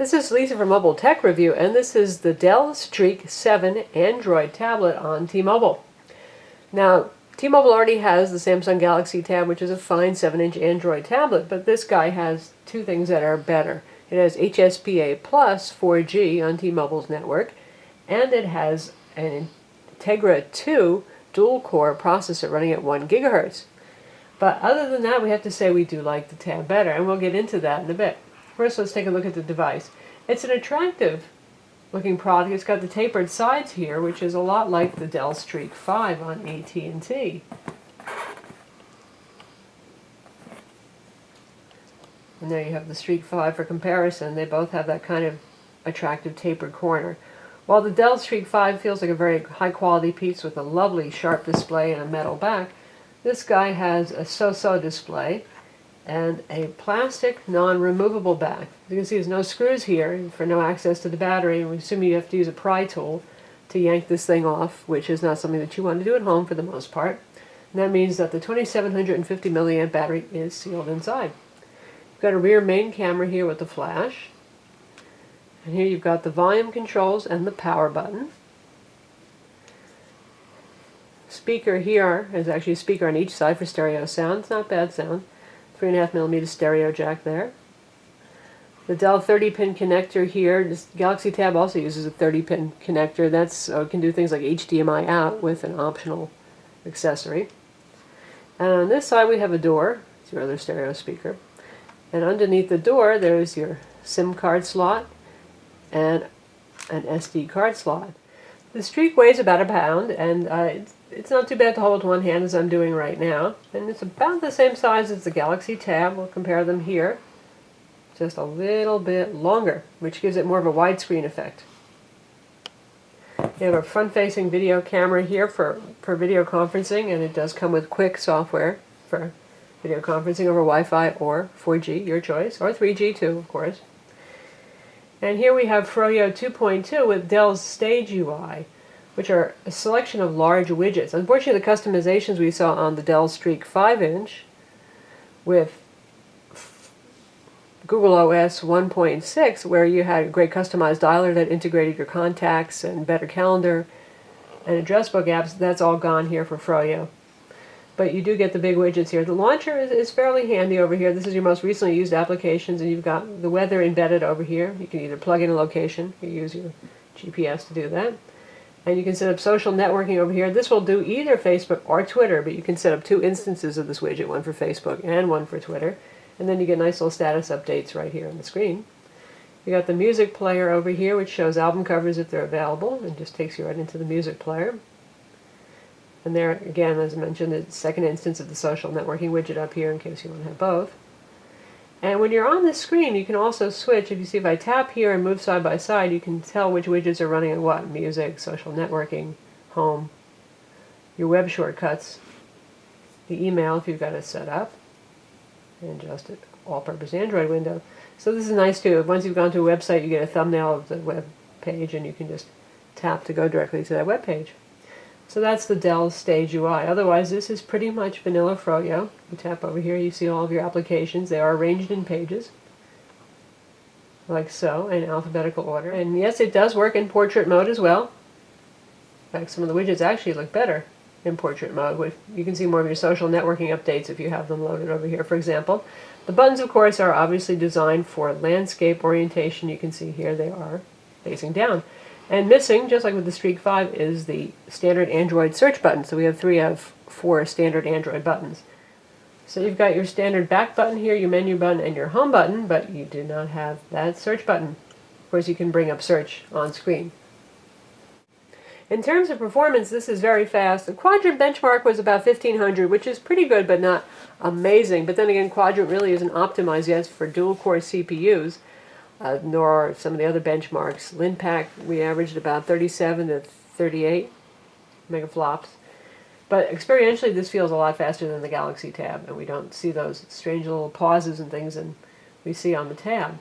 This is Lisa from Mobile Tech Review, and this is the Dell Streak 7 Android tablet on T-Mobile. Now, T-Mobile already has the Samsung Galaxy Tab, which is a fine 7-inch Android tablet, but this guy has two things that are better. It has HSPA Plus 4G on T-Mobile's network, and it has an Tegra 2 dual-core processor running at 1 gigahertz. But other than that, we have to say we do like the Tab better, and we'll get into that in a bit. First, let's take a look at the device. It's an attractive looking product. It's got the tapered sides here, which is a lot like the Dell Streak 5 on AT&T. And there you have the Streak 5 for comparison. They both have that kind of attractive tapered corner. While the Dell Streak 5 feels like a very high quality piece with a lovely sharp display and a metal back, this guy has a so-so display and a plastic non-removable back. As you can see, there's no screws here for no access to the battery, and we assume you have to use a pry tool to yank this thing off, which is not something that you want to do at home for the most part. And that means that the 2750 milliamp battery is sealed inside. You've got a rear main camera here with the flash, and here you've got the volume controls and the power button. Speaker here is actually a speaker on each side for stereo sound. It's not bad sound. 3.5mm stereo jack there. The Dell 30-pin connector here. This Galaxy Tab also uses a 30-pin connector. That's it can do things like HDMI out with an optional accessory. And on this side we have a door. It's your other stereo speaker. And underneath the door there's your SIM card slot and an SD card slot. The Streak weighs about a pound, and it's not too bad to hold with one hand as I'm doing right now. And it's about the same size as the Galaxy Tab. We'll compare them here. Just a little bit longer, which gives it more of a widescreen effect. You have a front-facing video camera here for video conferencing, and it does come with Quick software for video conferencing over Wi-Fi or 4G, your choice, or 3G too, of course. And here we have Froyo 2.2 with Dell's Stage UI, which are a selection of large widgets. Unfortunately, the customizations we saw on the Dell Streak 5-inch with Google OS 1.6, where you had a great customized dialer that integrated your contacts and better calendar and address book apps, that's all gone here for Froyo. But you do get the big widgets here. The launcher is fairly handy over here. This is your most recently used applications, and you've got the weather embedded over here. You can either plug in a location or use your GPS to do that. And you can set up social networking over here. This will do either Facebook or Twitter, but you can set up two instances of this widget, one for Facebook and one for Twitter. And then you get nice little status updates right here on the screen. You got the music player over here, which shows album covers if they're available, and just takes you right into the music player. And there, again, as I mentioned, the second instance of the social networking widget up here in case you want to have both. And when you're on this screen, you can also switch. If you see, if I tap here and move side by side, you can tell which widgets are running on what. Music, social networking, home, your web shortcuts, the email if you've got it set up, and just an all-purpose Android window. So this is nice too. Once you've gone to a website, you get a thumbnail of the web page, and you can just tap to go directly to that web page. So that's the Dell Stage UI. Otherwise, this is pretty much vanilla Froyo. You tap over here, you see all of your applications. They are arranged in pages, like so, in alphabetical order. And yes, it does work in portrait mode as well. In fact, some of the widgets actually look better in portrait mode. You can see more of your social networking updates if you have them loaded over here, for example. The buttons, of course, are obviously designed for landscape orientation. You can see here they are facing down. And missing, just like with the Streak 5, is the standard Android search button. So we have 3 out of 4 standard Android buttons. So you've got your standard back button here, your menu button, and your home button, but you do not have that search button. Of course, you can bring up search on screen. In terms of performance, this is very fast. The Quadrant benchmark was about 1500, which is pretty good, but not amazing. But then again, Quadrant really isn't optimized yet for dual-core CPUs. Nor are some of the other benchmarks. Linpack, we averaged about 37 to 38 megaflops. But experientially, this feels a lot faster than the Galaxy Tab, and we don't see those strange little pauses and things that we see on the Tab.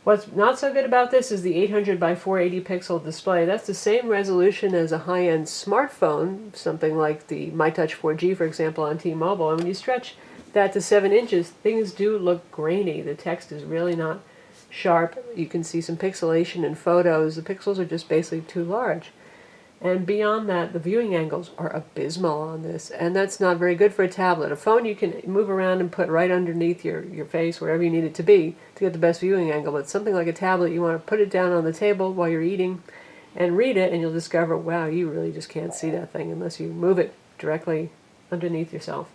What's not so good about this is the 800 by 480 pixel display. That's the same resolution as a high-end smartphone, something like the MyTouch 4G, for example, on T-Mobile. And when you stretch that to 7 inches, things do look grainy. The text is really not sharp. You can see some pixelation in photos. The pixels are just basically too large. And beyond that, the viewing angles are abysmal on this, and that's not very good for a tablet. A phone you can move around and put right underneath your face, wherever you need it to be, to get the best viewing angle. But something like a tablet, you want to put it down on the table while you're eating and read it, and you'll discover, wow, you really just can't see that thing unless you move it directly underneath yourself.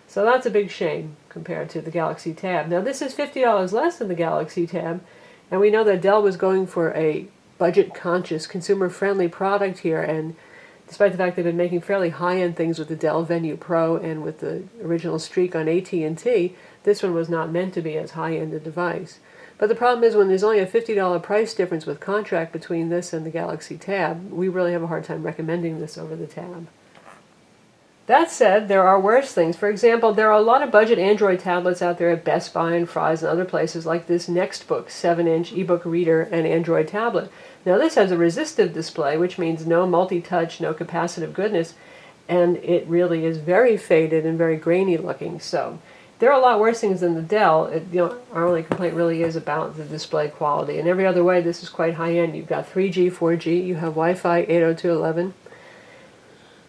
So that's a big shame compared to the Galaxy Tab. Now this is $50 less than the Galaxy Tab, and we know that Dell was going for a budget-conscious, consumer-friendly product here, and despite the fact they've been making fairly high-end things with the Dell Venue Pro and with the original Streak on AT&T, this one was not meant to be as high-end a device. But the problem is when there's only a $50 price difference with contract between this and the Galaxy Tab, we really have a hard time recommending this over the Tab. That said, there are worse things. For example, there are a lot of budget Android tablets out there at Best Buy and Fry's and other places like this Nextbook 7-inch ebook reader and Android tablet. Now this has a resistive display, which means no multi-touch, no capacitive goodness, and it really is very faded and very grainy looking. So there are a lot worse things than the Dell. Our only complaint really is about the display quality. In every other way, this is quite high-end. You've got 3G, 4G, you have Wi-Fi 802.11,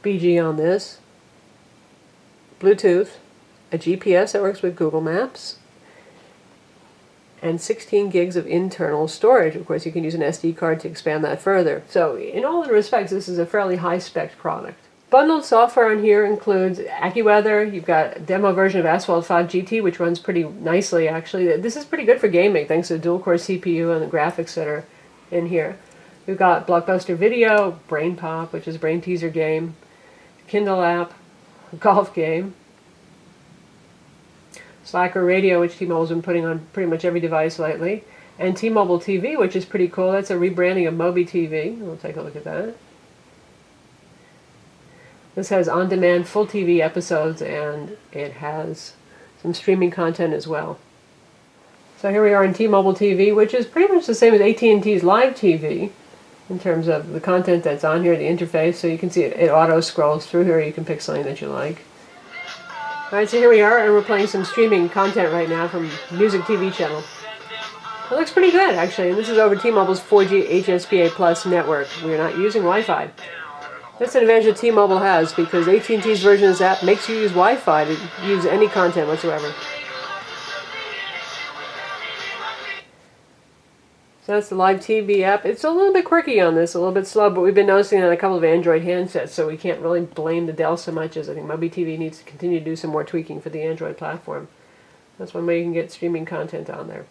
BG on this, Bluetooth, a GPS that works with Google Maps, and 16 gigs of internal storage. Of course, you can use an SD card to expand that further. So in all respects, this is a fairly high-spec product. Bundled software on here includes AccuWeather. You've got a demo version of Asphalt 5 GT, which runs pretty nicely, actually. This is pretty good for gaming, thanks to the dual-core CPU and the graphics that are in here. We've got Blockbuster Video, Brain Pop, which is a brain teaser game, Kindle app, golf game, Slacker Radio, which T-Mobile's been putting on pretty much every device lately, and T-Mobile TV, which is pretty cool. That's a rebranding of Mobi TV. We'll take a look at that. This has on-demand full TV episodes, and it has some streaming content as well. So here we are in T-Mobile TV, which is pretty much the same as AT&T's Live TV in terms of the content that's on here, the interface. So you can see it auto-scrolls through here. You can pick something that you like. Alright, so here we are, and we're playing some streaming content right now from Music TV channel. It looks pretty good, actually, and this is over T-Mobile's 4G HSPA Plus network. We're not using Wi-Fi. That's an advantage that T-Mobile has, because AT&T's version of this app makes you use Wi-Fi to use any content whatsoever. So that's the Live TV app. It's a little bit quirky on this, a little bit slow, but we've been noticing it on a couple of Android handsets, so we can't really blame the Dell so much, as I think Mobi TV needs to continue to do some more tweaking for the Android platform. That's one way you can get streaming content on there.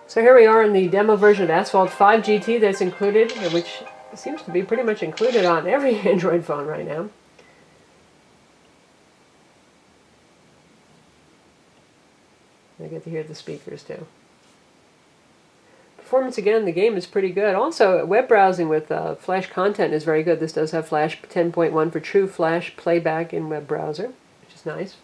So here we are in the demo version of Asphalt 5 GT that's included, which seems to be pretty much included on every Android phone right now. I get to hear the speakers too. Performance again, the game is pretty good. Also, web browsing with Flash content is very good. This does have Flash 10.1 for true Flash playback in web browser, which is nice.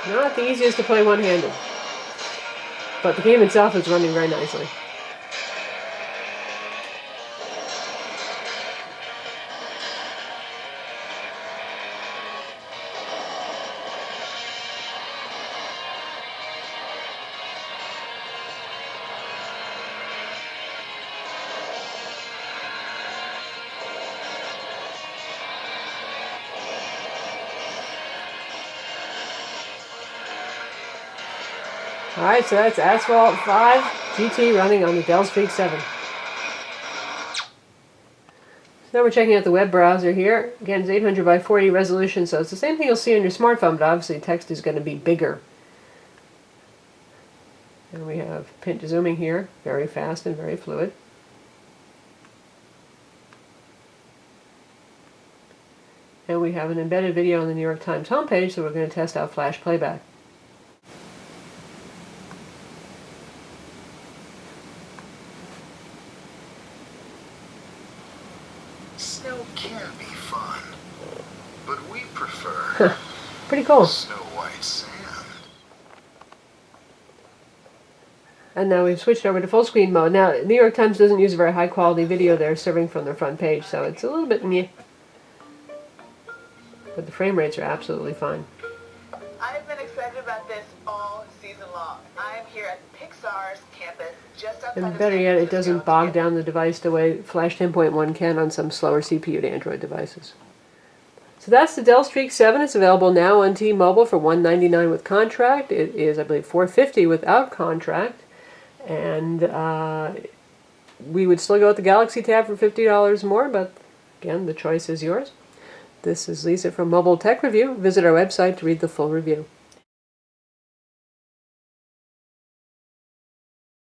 Not the easiest to play one-handed, but the game itself is running very nicely. Alright, so that's Asphalt 5 GT running on the Dell Streak 7. So now we're checking out the web browser here. Again, it's 800 by 40 resolution, so it's the same thing you'll see on your smartphone, but obviously text is going to be bigger. And we have pinch zooming here, very fast and very fluid. And we have an embedded video on the New York Times homepage, so we're going to test out Flash playback. Snow can be fun, but we prefer Pretty cool. snow white sand. And now we've switched over to full screen mode. Now, New York Times doesn't use a very high quality video they're serving from their front page, so it's a little bit meh. But the frame rates are absolutely fine. I've been excited about this all season long. I'm here at Pixar's campus just outside And of better San yet, it Francisco doesn't to bog get- down the device the way Flash 10.1 can on some slower CPU'd Android devices. So that's the Dell Streak 7. It's available now on T-Mobile for $199 with contract. It is, I believe, $450 without contract. And we would still go with the Galaxy Tab for $50 more, but again, the choice is yours. This is Lisa from Mobile Tech Review. Visit our website to read the full review.